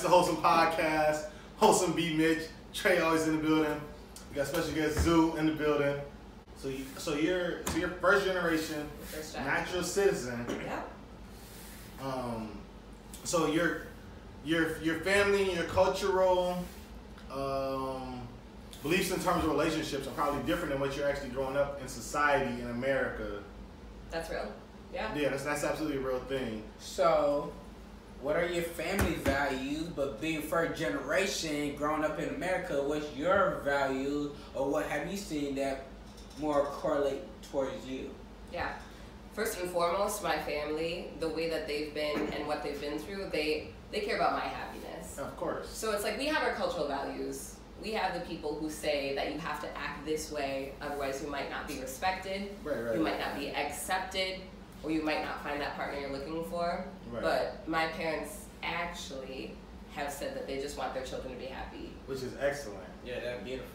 the Wholesome Podcast. Wholesome B, Mitch, Trey always in the building. We got special guest Zoo in the building. So you're first generation, natural citizen. Yeah. So your family, your cultural beliefs in terms of relationships are probably different than what you're actually growing up in society in America. That's real. Yeah. Yeah, that's absolutely a real thing. So, what are your family values? But being first generation, growing up in America, what's your values, or what have you seen that more correlate towards you? Yeah. First and foremost, my family, the way that they've been and what they've been through, they care about my happiness. Of course. So it's like we have our cultural values. We have the people who say that you have to act this way, otherwise you might not be respected, you might not be accepted, or you might not find that partner you're looking for. Right. But my parents actually have said that they just want their children to be happy. Which is excellent. Yeah, that's beautiful.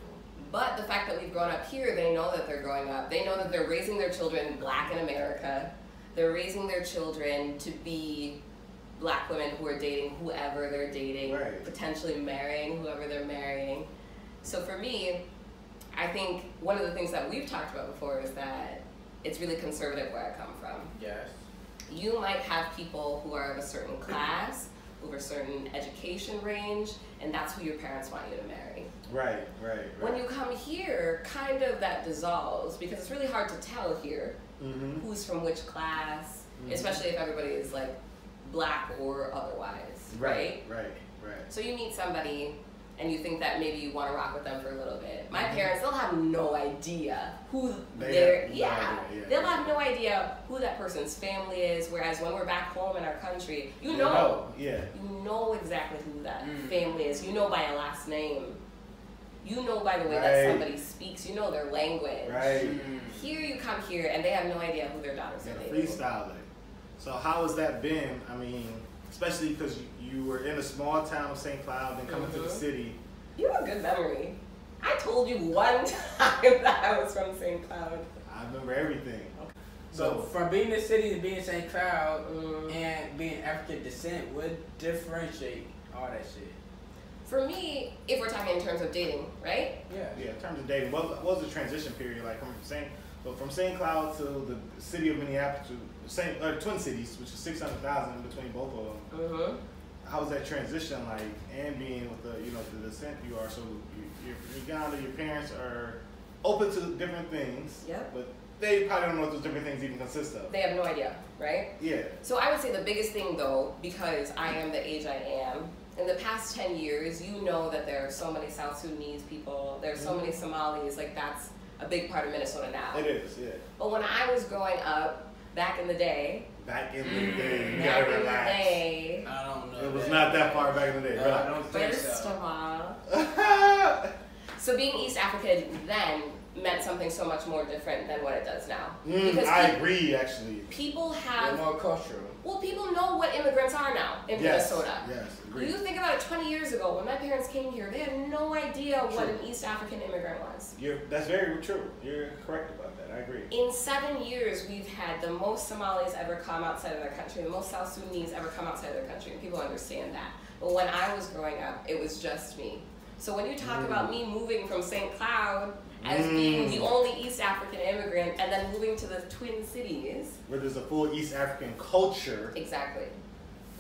But the fact that we've grown up here, they know that they're growing up. They know that they're raising their children black in America. They're raising their children to be black women who are dating whoever they're dating, right, potentially marrying whoever they're marrying. So for me, I think one of the things that we've talked about before is that it's really conservative where I come from. Yes. You might have people who are of a certain class, who have a certain education range, and that's who your parents want you to marry. Right. When you come here, kind of that dissolves because it's really hard to tell here who's from which class, especially if everybody is like black or otherwise, right? Right. So you meet somebody and you think that maybe you want to rock with them for a little bit. My parents, they'll have no idea who they'll have no idea who that person's family is, whereas when we're back home in our country, you know exactly who that family is. You know by a last name. You know by the way that somebody speaks. You know their language. Right. Here you come here and they have no idea who their daughters are dating. Freestyling. So how has that been? I mean, especially because you were in a small town of St. Cloud and coming to the city. You have a good memory. I told you one time that I was from St. Cloud. I remember everything. So from being in the city to being St. Cloud and being African descent, what differentiate all that shit? For me, if we're talking in terms of dating, right? Yeah, in terms of dating, what was the transition period like from St. Cloud to the city of Minneapolis, Twin Cities, which is 600,000 in between both of them? How was that transition like, and being with the descent you are? So you're Uganda, your parents are open to different things, but they probably don't know what those different things even consist of. They have no idea, right? Yeah. So I would say the biggest thing though, because I am the age I am, in the past 10 years, you know that there are so many South Sudanese people, there are so many Somalis, like that's a big part of Minnesota now. It is, yeah. But when I was growing up, back in the day, you gotta relax. I don't know. It was not that far back in the day. I don't think First so. of all. So being East African then meant something so much more different than what it does now. I agree, actually. People have... They're more cultural. Well, people know what immigrants are now in Minnesota. Yes, agreed. You think about it 20 years ago, when my parents came here, they had no idea what an East African immigrant was. That's very true. You're correct about that. I agree. In 7 years, we've had the most Somalis ever come outside of their country, the most South Sudanese ever come outside of their country, and people understand that. But when I was growing up, it was just me. So when you talk about me moving from St. Cloud as being the only East African immigrant and then moving to the Twin Cities. Where there's a full East African culture. Exactly.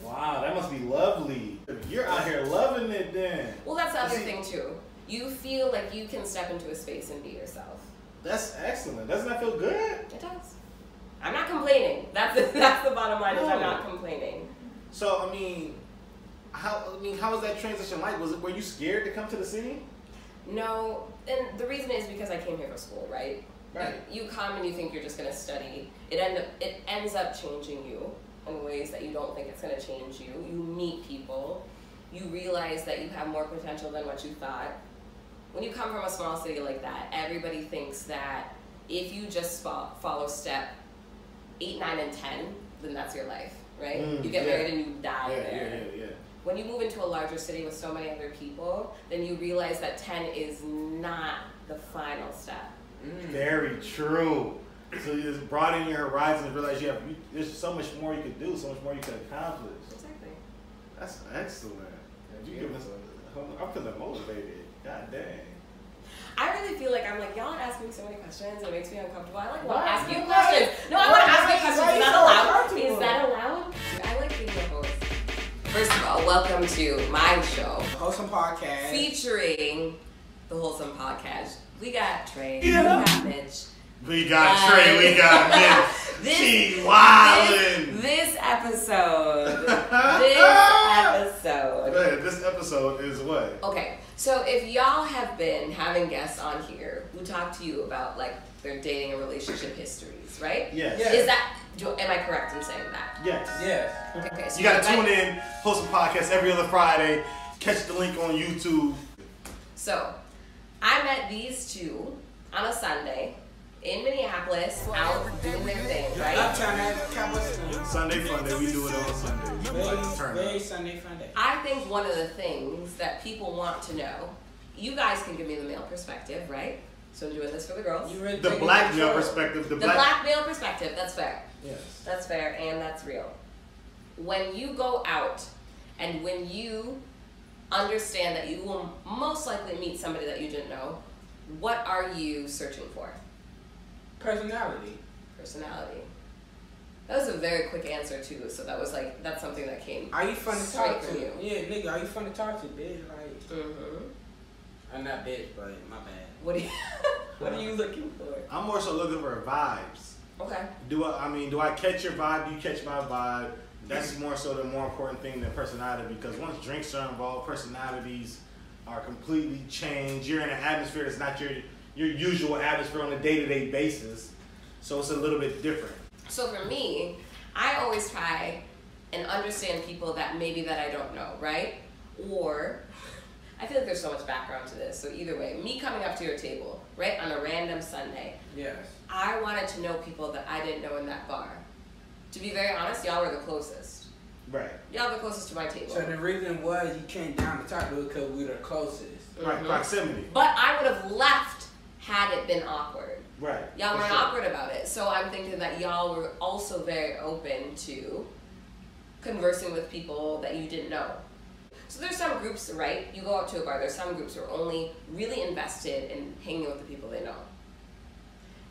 Wow, that must be lovely. You're out here loving it then. Well, that's the other thing too. You feel like you can step into a space and be yourself. That's excellent. Doesn't that feel good? It does. I'm not complaining. That's the bottom line is I'm not complaining. So, how was that transition like? Were you scared to come to the city? No, and the reason is because I came here for school, right? Right. You come and you think you're just going to study. It ends up changing you in ways that you don't think it's going to change you. You meet people. You realize that you have more potential than what you thought. When you come from a small city like that, everybody thinks that if you just follow step 8, 9, and 10, then that's your life, right? You get married and you die there. Yeah. When you move into a larger city with so many other people, then you realize that 10 is not the final step. Very true. So you just broaden your horizons and realize there's so much more you could do, so much more you could accomplish. Exactly. That's excellent. I'm feeling motivated. God dang. I really feel like I'm like, y'all ask me so many questions and it makes me uncomfortable. I like want to ask you questions. No, I want to ask you questions. Is that allowed? Is that allowed? I like being the host. First of all, welcome to my show. Wholesome Podcast. Featuring the Wholesome Podcast. We got Trey. We got Mitch. We got Trey. We got Mitch. She wildin'. This episode. This episode is what? Okay. So if y'all have been having guests on here who talk to you about like their dating and relationship histories, right? Yes. Is that, am I correct in saying that? Yes. Yes. Okay, so you gotta tune in, Wholesome Podcast every other Friday. Catch the link on YouTube. So, I met these two on a Sunday in Minneapolis, out doing their thing, right? Sunday fun day, we do it on Sunday. Very Sunday fun day. I think one of the things that people want to know, you guys can give me the male perspective, right? So I'm doing this for the girls. The black male perspective. The black male perspective, that's fair. Yes. That's fair and that's real. When you go out and when you understand that you will most likely meet somebody that you didn't know, what are you searching for? Personality. That was a very quick answer too, so that was like, that's something that came Are you fun to straight talk from to? you. Yeah, nigga, are you fun to talk to, bitch? Like, I'm not bitch, but my bad. What are you looking for? I'm more so looking for vibes. Okay. Do I catch your vibe? Do you catch my vibe? That's more so the more important thing than personality, because once drinks are involved, personalities are completely changed. You're in an atmosphere that's not your usual atmosphere on a day-to-day basis, so it's a little bit different. So for me, I always try and understand people that I don't know, right? Or I feel like there's so much background to this, so either way, me coming up to your table, right, on a random Sunday, Yes. I wanted to know people that I didn't know in that bar. To be very honest, y'all were the closest. Right. Y'all were the closest to my table. So the reason was you came down to talk to us because we were the closest. Right, proximity. But I would have left had it been awkward. Right. Y'all weren't awkward about it. So I'm thinking that y'all were also very open to conversing with people that you didn't know. So there's some groups, right? You go out to a bar, there's some groups who are only really invested in hanging with the people they know.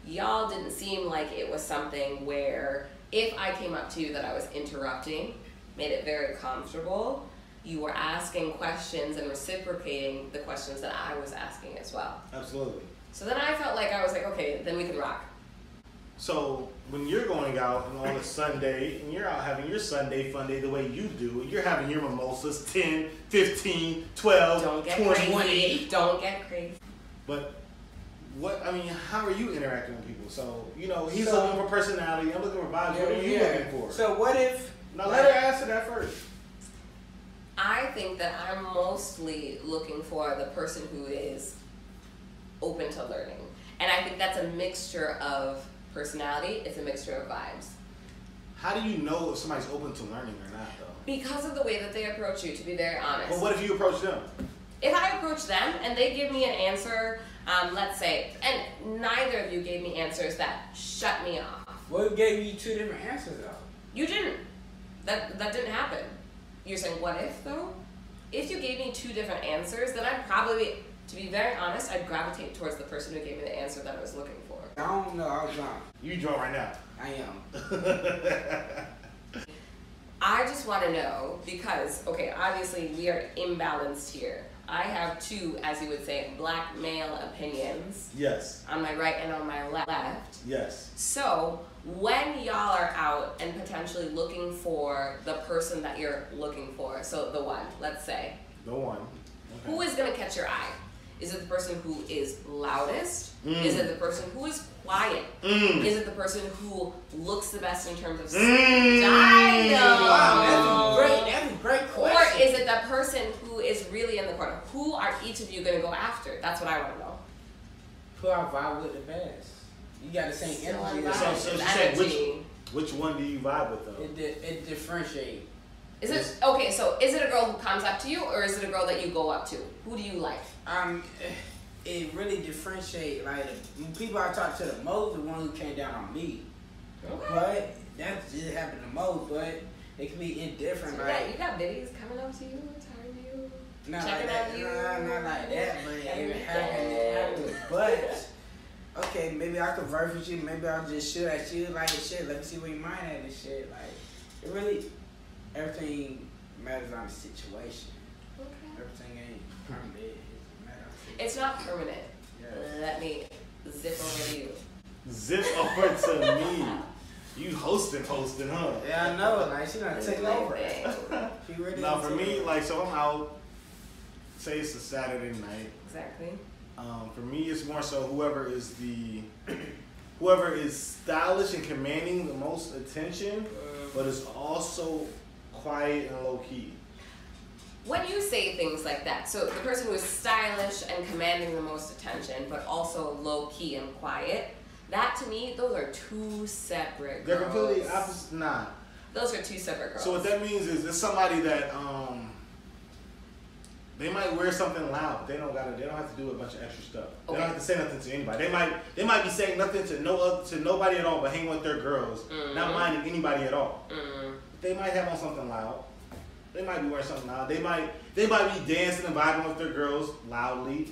Y'all didn't seem like it was something where if I came up to you that I was interrupting, made it very comfortable, you were asking questions and reciprocating the questions that I was asking as well. Absolutely. So then I felt like I was like, okay, then we can rock. So when you're going out and on a Sunday and you're out having your Sunday fun day the way you do, you're having your mimosas 10, 15, 12, Don't get 20. crazy. Don't get crazy. But how are you interacting with people? So, he's looking for personality, I'm looking for vibes. What are you looking for? So what if... Now let her answer that first. I think that I'm mostly looking for the person who is open to learning. And I think that's a mixture of personality, it's a mixture of vibes. How do you know if somebody's open to learning or not, though? Because of the way that they approach you, to be very honest. But what if you approach them? If I approach them and they give me an answer, let's say, and neither of you gave me answers that shut me off. What gave you two different answers, though? You didn't. That didn't happen. You're saying, what if, though? If you gave me two different answers, then I'd probably, to be very honest, I'd gravitate towards the person who gave me the answer that I was looking for. I don't know. I was drunk. You drunk right now. I am. I just want to know, because, okay, obviously we are imbalanced here. I have two, as you would say, black male opinions. Yes. On my right and on my left. Yes. So, when y'all are out and potentially looking for the person that you're looking for, so the one, let's say. The one. Okay. Who is going to catch your eye? Is it the person who is loudest? Is it the person who is quiet? Is it the person who looks the best in terms of style? Wow, that's a great question. Or is it the person who is really in the corner? Who are each of you going to go after? That's what I want to know. Who I vibe with the best? You got the same energy. So she said, which one do you vibe with, though? It differentiates. Is it okay? So is it a girl who comes up to you, or is it a girl that you go up to? Who do you like? It really differentiates. Like the people I talk to the most, the one who came down on me. Okay. But that just happened the most. But it can be indifferent. So like you got biddies coming up to you, telling you. Not checking like on you. Not like that, but it happened. But okay, maybe I could verse with you. Maybe I'll just shoot at you like shit. Let me see where your mind at and shit. Like it really, everything matters on the situation. Okay. Everything ain't permanent. It matters. It's not permanent. Yeah. Let me zip over to you. Zip over to me. You hosting, huh? Yeah, I know. Like she done took over. She really. Now for me, like, so I'm out. Say it's a Saturday night. Exactly. For me, it's more so whoever is stylish and commanding the most attention, but is also quiet and low key. When you say things like that, so the person who is stylish and commanding the most attention, but also low key and quiet, that to me, those are two separate girls. They're completely opposite. Nah. Those are two separate girls. So what that means is it's somebody that they might wear something loud, but they don't have to do a bunch of extra stuff. They don't have to say nothing to anybody. They might be saying nothing to nobody at all, but hang with their girls, not minding anybody at all. They might have on something loud. They might be wearing something loud. They might be dancing and vibing with their girls loudly,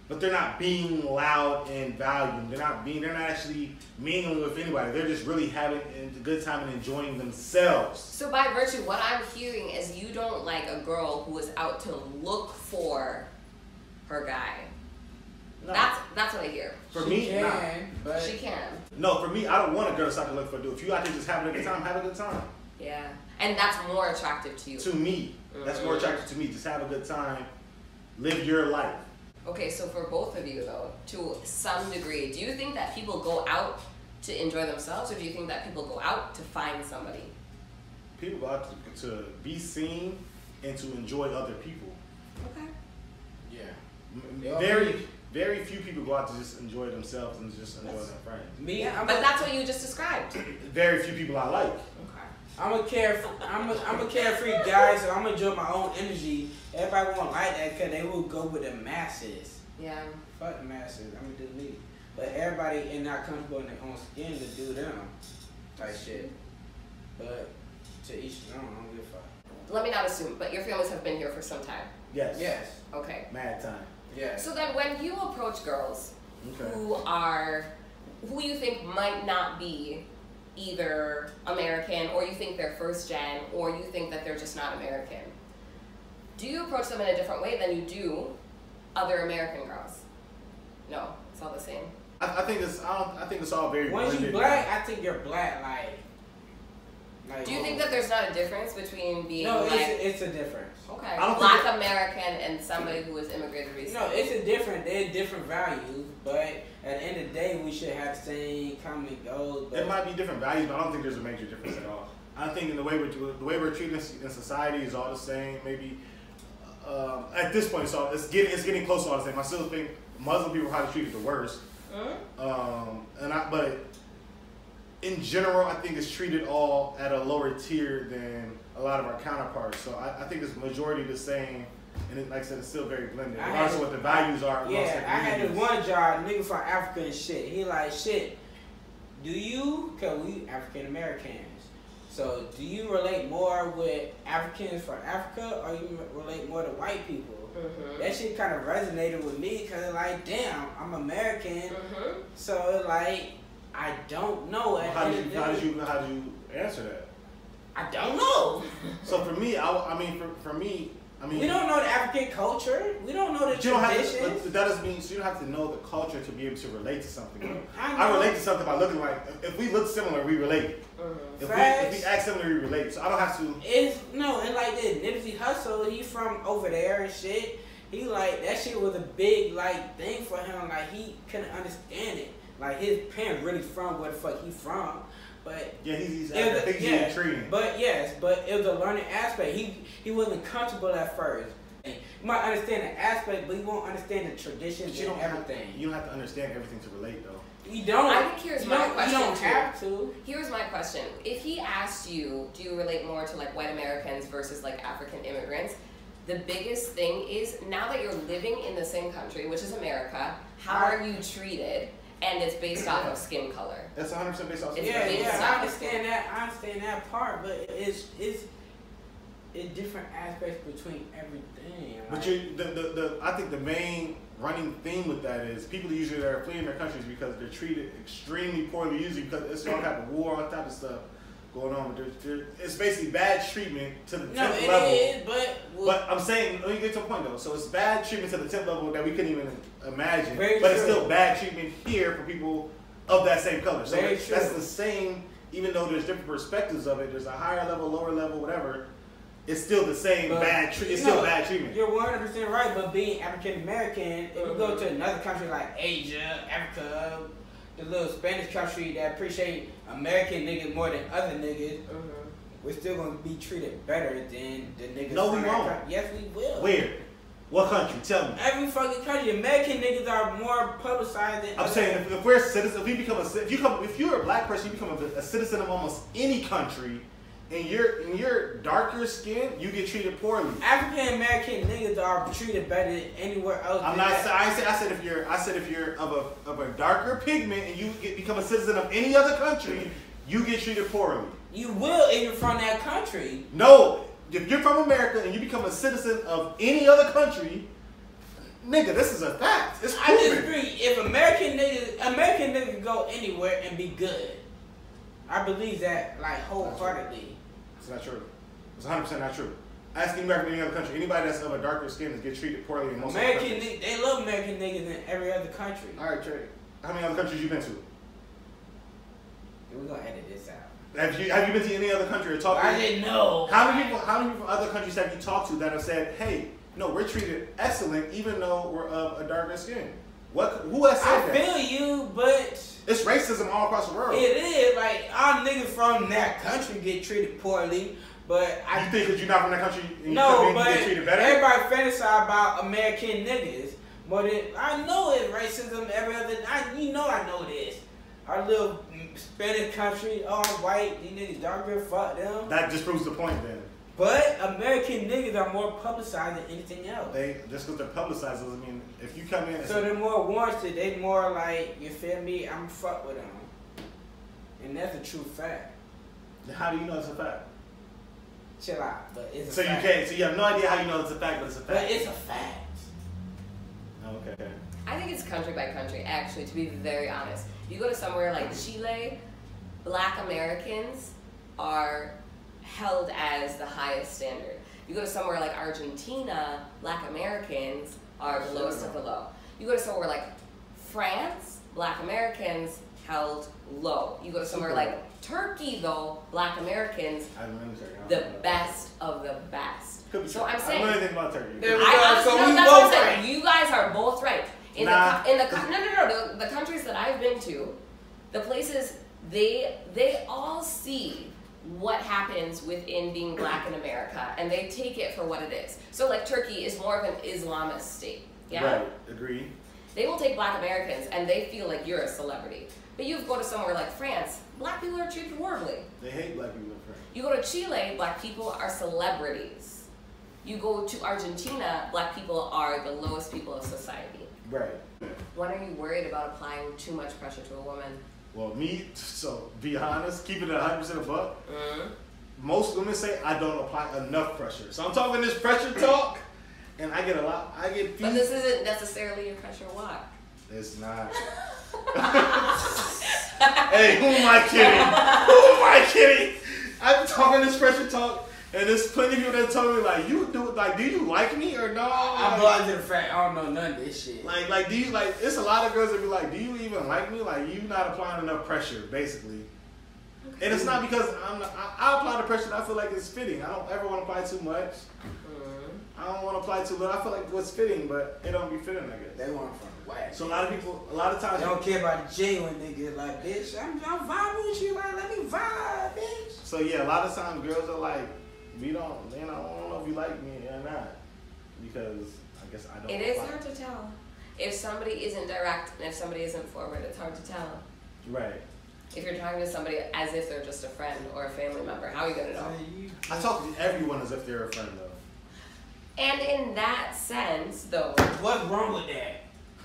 but they're not being loud and volume. They're not actually mingling with anybody. They're just really having a good time and enjoying themselves. So by virtue, what I'm hearing is you don't like a girl who is out to look for her guy. No. That's what I hear. For me, but she can. No, for me, I don't want a girl that's out to look for a dude. If you out there just having a good time, have a good time. Yeah, and that's more attractive to you. To me, that's more attractive to me. Just have a good time, live your life. Okay, so for both of you though, to some degree, do you think that people go out to enjoy themselves, or do you think that people go out to find somebody? People go out to be seen and to enjoy other people. Okay. Yeah. Very few people go out to just enjoy themselves and just enjoy their friends. But that's what you just described. Very few people I like. Okay. I'm a carefree guy, so I'm gonna enjoy my own energy. Everybody won't like that because they will go with the masses. Yeah. Fuck the masses. I'm gonna do me. But everybody is not comfortable in their own skin to do them type shit. But to each their own. I don't give a fuck. Let me not assume, but your families have been here for some time. Yes. Yes. Okay. Mad time. Yes. So then, when you approach girls who you think might not be either American, or you think they're first gen, or you think that they're just not American, do you approach them in a different way than you do other American girls? No, it's all the same. I think it's all very. Once you black, I think you're black. Like do you think that there's not a difference between being it's a difference. Okay. Black American and somebody who was immigrated recently? No, it's a different. They're different values, but at the end of the day, we should have the same common goals. It might be different values, but I don't think there's a major difference at all. I think in the way we're treated in society is all the same. Maybe at this point, it's getting close to all the same. I still think Muslim people are probably treated the worst. But in general, I think it's treated all at a lower tier than a lot of our counterparts. So I think it's majority the same, and like I said, it's still very blended. Regardless of what the values are. Yeah, I had this one job, nigga from Africa and shit. He like, shit, cause we African Americans. So do you relate more with Africans from Africa, or you relate more to white people? That shit kind of resonated with me, cause like, damn, I'm American. So like, I don't know. How did you answer that? I don't know. So for me, for me, we don't know the African culture. We don't know the traditions. But that doesn't mean you don't have to know the culture to be able to relate to something. I relate to something by looking like, if we look similar, we relate. If we act similar, we relate. So I don't have to. And like this, Nipsey Hussle, he from over there and shit. He like, that shit was a big like thing for him. Like he couldn't understand it. Like his parents really from where the fuck he from. But yeah, he's intriguing. But it was a learning aspect. He wasn't comfortable at first. You might understand the aspect, but you won't understand the traditions and everything. You don't have to understand everything to relate, though. You don't. I think here's my question. You don't have to. Here's my question. If he asked you, do you relate more to like white Americans versus like African immigrants? The biggest thing is, now that you're living in the same country, which is America, how are you treated? And it's based off of skin color. That's 100% based off skin color. Yeah, I understand that. I understand that part, but it's different aspects between everything. But I think the main running theme with that is people usually are fleeing their countries because they're treated extremely poorly, usually because it's all type of war, all type of stuff going on. It's basically bad treatment to the 10th level. Is, but I'm saying, let me get to a point though. So it's bad treatment to the 10th level that we couldn't even imagine. But it's still bad treatment here for people of that same color. So that's the same, even though there's different perspectives of it. There's a higher level, lower level, whatever. It's still the same bad treatment. It's still bad treatment. You're 100% right, but being African American, if you go to another country like Asia, Africa, the little Spanish country that appreciate American niggas more than other niggas, we're still gonna be treated better than the niggas. No, we won't. Yes, we will. Where? What country? Tell me. Every fucking country. American niggas are more publicized than. I'm saying if we're citizens, if you're a black person, you become a citizen of almost any country. And you're darker skin, you get treated poorly. African American niggas are treated better than anywhere else. I said if you're of a darker pigment and you become a citizen of any other country, you get treated poorly. You will if you're from that country. No, if you're from America and you become a citizen of any other country, nigga, this is a fact. It's proven. I disagree. If American niggas go anywhere and be good, I believe that like wholeheartedly. It's not true. It's 100% not true. Ask anybody from any other country. Anybody that's of a darker skin is get treated poorly in most American niggas. They love American niggas in every other country. All right, Trey. How many other countries you been to? We're gonna edit this out. Have you been to any other country or talked to? I didn't know. How many people from other countries have you talked to that have said, "Hey, no, we're treated excellent even though we're of a darker skin"? Who has said that? I feel you, but it's racism all across the world. It is. Like, our niggas from that country get treated poorly, but you think that you're not from that country and no, you but get treated better? Everybody fantasize about American niggas, but I know it's racism every other. I know this. Our little Spanish country, all white, these niggas darker, fuck them. That just proves the point then. But American niggas are more publicized than anything else. Just because they're publicized doesn't mean if you come in. So they're more warranted. They more like, you feel me? I'm fuck with them, and that's a true fact. How do you know it's a fact? Chill out, but it's a so fact. You can't. So you have no idea how you know it's a fact, but it's a fact. But it's a fact. Okay. I think it's country by country. Actually, to be very honest, you go to somewhere like Chile, Black Americans are held as the highest standard. You go to somewhere like Argentina, Black Americans are the lowest of the low. You go to somewhere like France, Black Americans held low. You go to somewhere like Turkey, though, Black Americans, the best of the best. So I'm saying, I don't know anything about Turkey. That's what I'm saying. You guys are both right. The countries that I've been to, the places they all see what happens within being black in America, and they take it for what it is. So like Turkey is more of an Islamist state. Yeah? Right, agree. They will take Black Americans and they feel like you're a celebrity. But you go to somewhere like France, Black people are treated horribly. They hate Black people in France. You go to Chile, Black people are celebrities. You go to Argentina, Black people are the lowest people of society. Right. When are you worried about applying too much pressure to a woman? Well, so be honest, keep it 100% a buck. Most women say I don't apply enough pressure. So I'm talking this pressure talk, and I get a lot. I get. But this isn't necessarily a pressure walk. It's not. Hey, who am I kidding? Who am I kidding? I'm talking this pressure talk, and there's plenty of people that tell me like, do you like me or no? I'm blind to the fact I don't know none of this shit. Like, do you like? It's a lot of girls that be like, do you even like me? Like, you not applying enough pressure, basically. Okay. And it's not because I apply the pressure that I feel like it's fitting. I don't ever want to apply too much. I don't want to apply too little. I feel like what's fitting, but it don't be fitting, I guess. They want from the wax. So a lot of times they don't care about the genuine niggas. Like, bitch, I'm vibing with you. Like, let me vibe, bitch. So yeah, a lot of times girls are like, I don't know if you like me or not, because I guess I don't. It is hard to tell. If somebody isn't direct and if somebody isn't forward, it's hard to tell. Right. If you're talking to somebody as if they're just a friend or a family member, how are you gonna know? I talk to everyone as if they're a friend, though. And in that sense, though, what's wrong with that?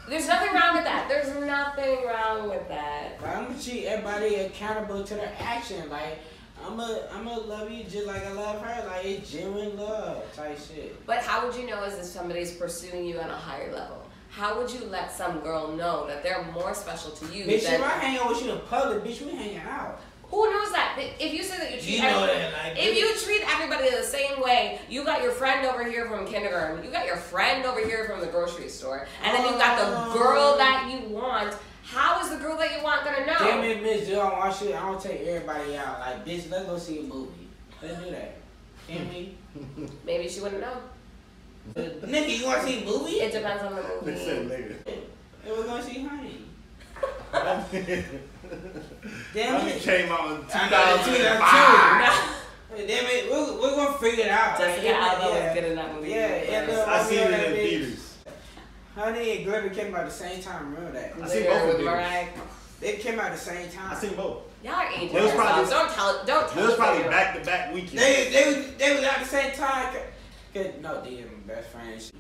There's nothing wrong with that. There's nothing wrong with that. I'm gonna treat everybody accountable to their action. Like, I'ma love you just like I love her. Like, it's genuine love type shit. But how would you know as if somebody's pursuing you on a higher level? How would you let some girl know that they're more special to you? Bitch, if I hang out with you in public, bitch, we hanging out. Who knows that? If you say that you treat if you treat everybody the same way, you got your friend over here from kindergarten, you got your friend over here from the grocery store, and then you got the girl that you want. How is the girl that you want gonna know? Damn it, bitch, I don't want you. I don't take everybody out. Like, bitch, let's go see a movie. Let's do that. Can we? Maybe she wouldn't know. Nigga, you want to see a movie? It depends on the movie. And we're gonna see Honey. Damn Honey it. came out in 2005. Damn it, we're gonna figure it out. Jessica Alba was good in that movie. Yeah, I seen it in theaters. Honey and Glitter came out at the same time. Remember that? I seen both of them. They came out at the same time. I seen both. Y'all are aging It was probably- yourselves. Don't tell It was probably us. back-to-back weekends. They was at the same time. No, they were best friends.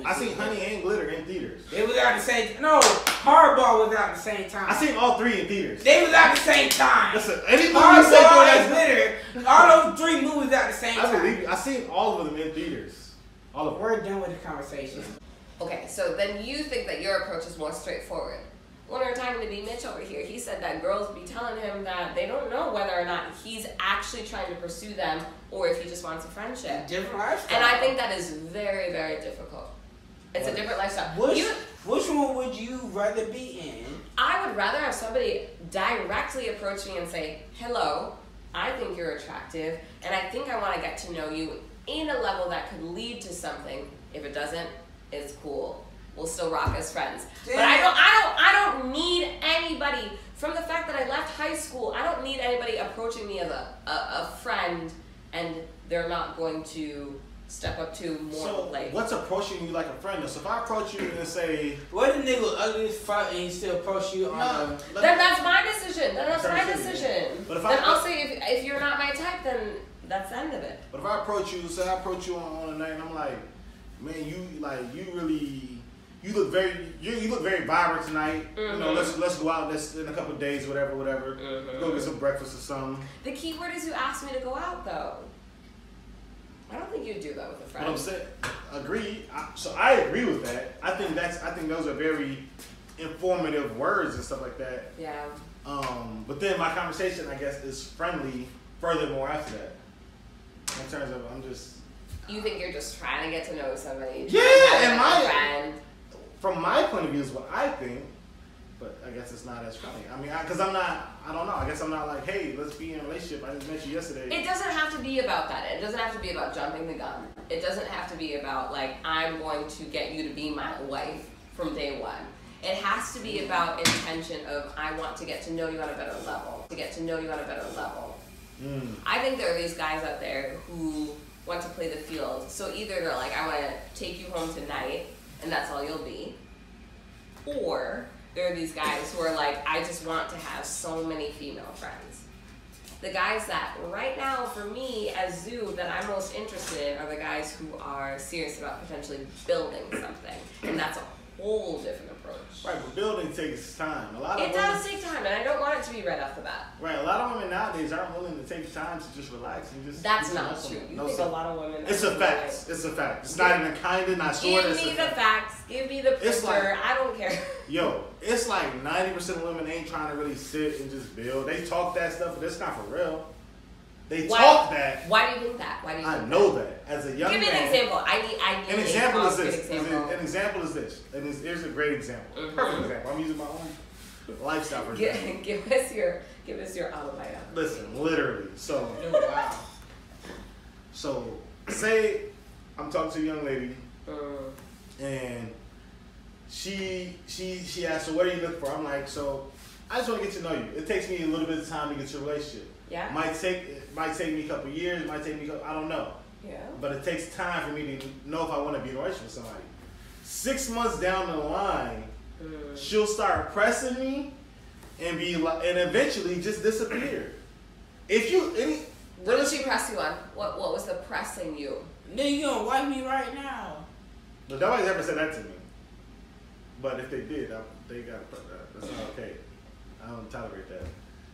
I seen Honey and Glitter in theaters. They was out the same. No, Hardball was out the same time. I seen all three in theaters. They was out the same time. Listen, any movie you say Hardball for and that, Glitter, all those three movies out the same I time. believe you. I seen all of them in theaters. All of them. We're done with the conversation. Okay, so then you think that your approach is more straightforward. When we were talking to B. Mitch over here, he said that girls be telling him that they don't know whether or not he's actually trying to pursue them or if he just wants a friendship. Different lifestyle. And I think that is very, very difficult. It's a different lifestyle. Which one would you rather be in? I would rather have somebody directly approach me and say, hello, I think you're attractive, and I think I want to get to know you in a level that could lead to something. If it doesn't, it's cool. We'll still rock as friends. Damn. But I don't need anybody from the fact that I left high school. I don't need anybody approaching me as a friend and they're not going to step up to more So, like. what's approaching you like a friend? So if I approach you and say, What if nigga ugly as fuck and he still approach you on Then that's my decision. Then that's my Decision. decision. But if then I- I'll say if you're not my type, then that's the end of it. but if I approach you, say I approach you on a night, and I'm like, man, you look very vibrant tonight. Mm-hmm. You know, let's go out. Let's in a couple of days, whatever. Mm-hmm. Go get some breakfast or something. The key word is you asked me to go out, though. I don't think you'd do that with a friend. What I'm saying, agreed. So I agree with that. I think those are very informative words and stuff like that. Yeah. But then my conversation, I guess, is friendly. Furthermore, after that, in terms of You think you're just trying to get to know somebody? Yeah, and my friend. From my point of view, is what I think. But I guess it's not as funny. I mean, because I'm not. I don't know. I guess I'm not like, hey, let's be in a relationship. I just met you yesterday. It doesn't have to be about that. It doesn't have to be about jumping the gun. It doesn't have to be about like I'm going to get you to be my wife from day one. It has to be about intention of I want to get to know you on a better level. I think there are these guys out there who want to play the field. So either they're like, I want to take you home tonight, and that's all you'll be, or there are these guys who are like, I just want to have so many female friends. The guys that right now, for me as Zoo, that I'm most interested in are the guys who are serious about potentially building something, and that's a whole different approach. Right, but building takes time. It does take time, and I don't want it to be right off the bat. Right, a lot of women nowadays aren't willing to take time to just relax and just. That's not true. You think a lot of women. It's a fact. It's a fact. It's not even kinda, not sort of. Give me the facts. Give me the picture. I don't care. Yo, it's like 90% of women ain't trying to really sit and just build. They talk that stuff, but it's not for real. They talk that. Why do you think that? I know that as a young man. Give me an example. I need an example is this. Example. An example is this. And here's a great example. Mm-hmm. Perfect example. I'm using my own lifestyle for example. Give us your autobio. Listen, literally. So wow. So say I'm talking to a young lady and she asked, so what do you look for? I'm like, so I just want to get to know you. It takes me a little bit of time to get to a relationship. Yeah. It might take me a couple years, I don't know. Yeah. But it takes time for me to know if I want to be in a relationship with somebody. 6 months down the line, she'll start pressing me and be like, and eventually just disappear. What did she press you on? What was the pressing you? Nigga, you gonna wipe me right now? But nobody's ever said that to me. But if they did, they got that's not okay. I don't tolerate that.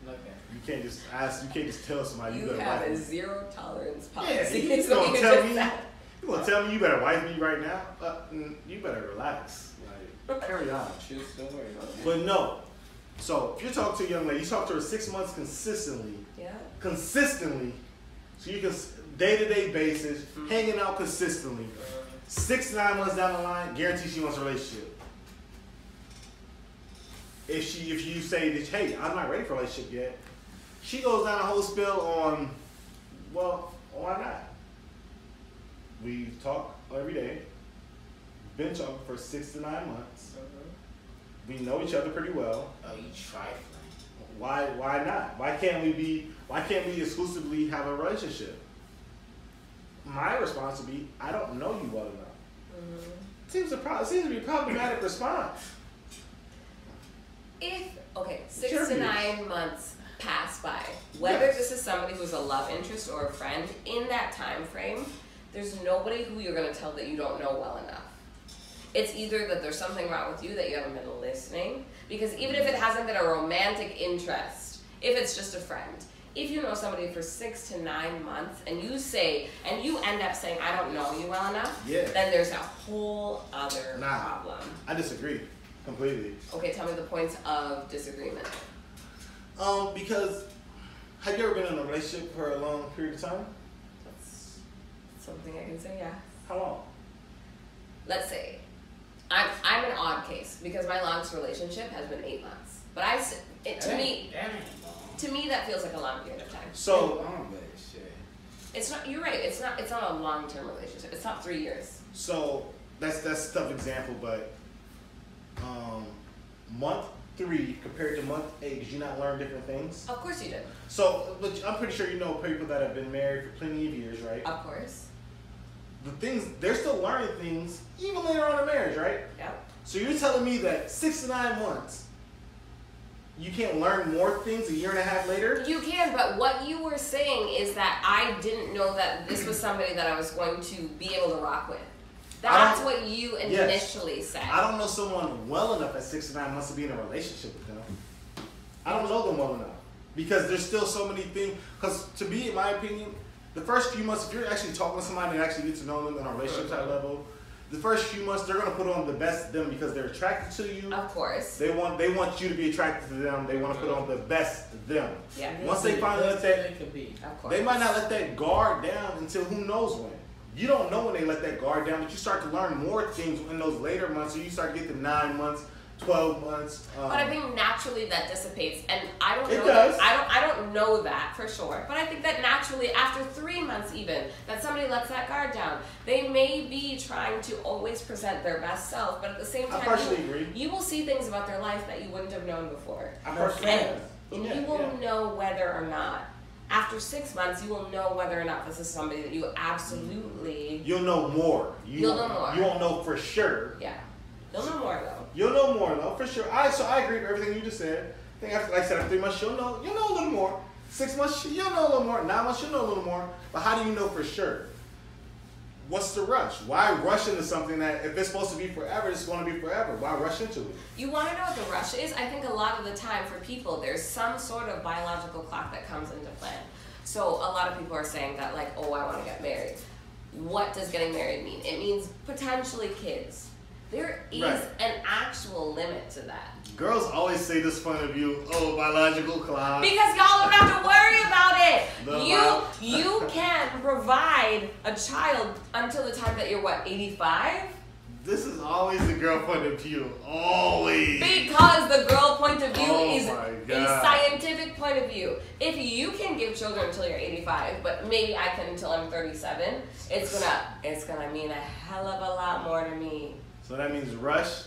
Okay. You can't just ask. You can't just tell somebody you better have wife a me. zero tolerance policy. Yeah, you gonna tell me? You gonna tell me you better wife me right now? You better relax. Like, carry on. True story. But no. So if you talk to a young lady, you talk to her 6 months consistently. Yeah. Consistently. So you can day-to-day basis, hanging out consistently. 6 to 9 months down the line, guarantee she wants a relationship. If you say that, hey, I'm not ready for a relationship yet, she goes down a whole spill on, well, why not? We talk every day, been talking for 6 to 9 months. We know each other pretty well. Oh, you trifling. Why not? Why can't we exclusively have a relationship? My response would be, I don't know you well enough. Seems to be a problematic response. If 6 to 9 months pass by, whether this is somebody who's a love interest or a friend, in that time frame, there's nobody who you're going to tell that you don't know well enough. It's either that there's something wrong with you, that you haven't been listening, because even if it hasn't been a romantic interest, if it's just a friend, if you know somebody for 6 to 9 months and you end up saying, I don't know you well enough, then there's a whole other problem. I disagree completely. Okay, tell me the points of disagreement. Because have you ever been in a relationship for a long period of time? That's something I can say, yeah. How long? Let's say, I'm an odd case because my longest relationship has been 8 months. But to me that feels like a long period of time. So it's not. You're right. It's not a long-term relationship. It's not 3 years. So that's a tough example, but month 3 compared to month 8, did you not learn different things? Of course you did. So, but I'm pretty sure you know people that have been married for plenty of years, right? Of course. The things, they're still learning things even later on in marriage, right? Yeah. So you're telling me that 6 to 9 months, you can't learn more things a year and a half later? You can, but what you were saying is that I didn't know that this was somebody that I was going to be able to rock with. That's what you initially said. I don't know someone well enough at 6 to 9 months to be in a relationship with them. I don't know them well enough. Because there's still so many things. Because to me, in my opinion, the first few months, if you're actually talking to somebody and actually get to know them on a relationship type level, the first few months, they're going to put on the best of them because they're attracted to you. Of course. They want you to be attracted to them. They want to put on the best of them. Yeah. Once they finally let that, of course. they might not let that guard down until who knows when. You don't know when they let that guard down, but you start to learn more things in those later months. So you start to get to 9 months, 12 months. But I think naturally that dissipates, and I don't know. It does. I don't know that for sure. But I think that naturally, after 3 months even, that somebody lets that guard down. They may be trying to always present their best self, but at the same time, I partially agree. You will see things about their life that you wouldn't have known before. I personally and you will know whether or not. After 6 months, you will know whether or not this is somebody that you absolutely. You'll know more. You'll know more. You won't know for sure. Yeah. You'll know more though. You'll know more though, for sure. So I agree with everything you just said. I think after, like I said, after 3 months, you'll know a little more. 6 months, you'll know a little more. 9 months, you'll know a little more. But how do you know for sure? What's the rush? Why rush into something that if it's supposed to be forever, it's going to be forever? Why rush into it? You want to know what the rush is? I think a lot of the time for people, there's some sort of biological clock that comes into play. So a lot of people are saying that like, oh, I want to get married. What does getting married mean? It means potentially kids. There is an actual limit to that. Girls always say this point of view, oh, biological clock. Because y'all don't have to worry about it. You can provide a child until the time that you're what, 85? This is always the girl point of view. Always. Because the girl point of view is a scientific point of view. If you can give children until you're 85, but maybe I can until I'm 37, it's gonna mean a hell of a lot more to me. So that means rush?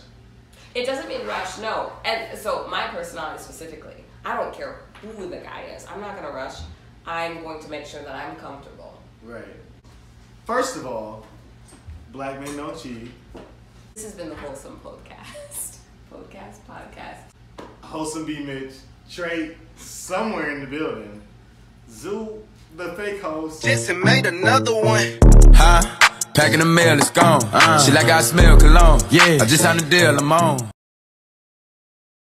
It doesn't mean rush, no. And so my personality specifically, I don't care who the guy is. I'm not gonna rush. I'm going to make sure that I'm comfortable. Right. First of all, black men don't cheat. This has been the Wholesome Podcast. Podcast. Wholesome B, Mitch. Trey, somewhere in the building. Zoo, the fake host. Just made another one. Huh? Packing the mail, it's gone. She like I smell cologne. Yeah, I just signed the deal, I'm on.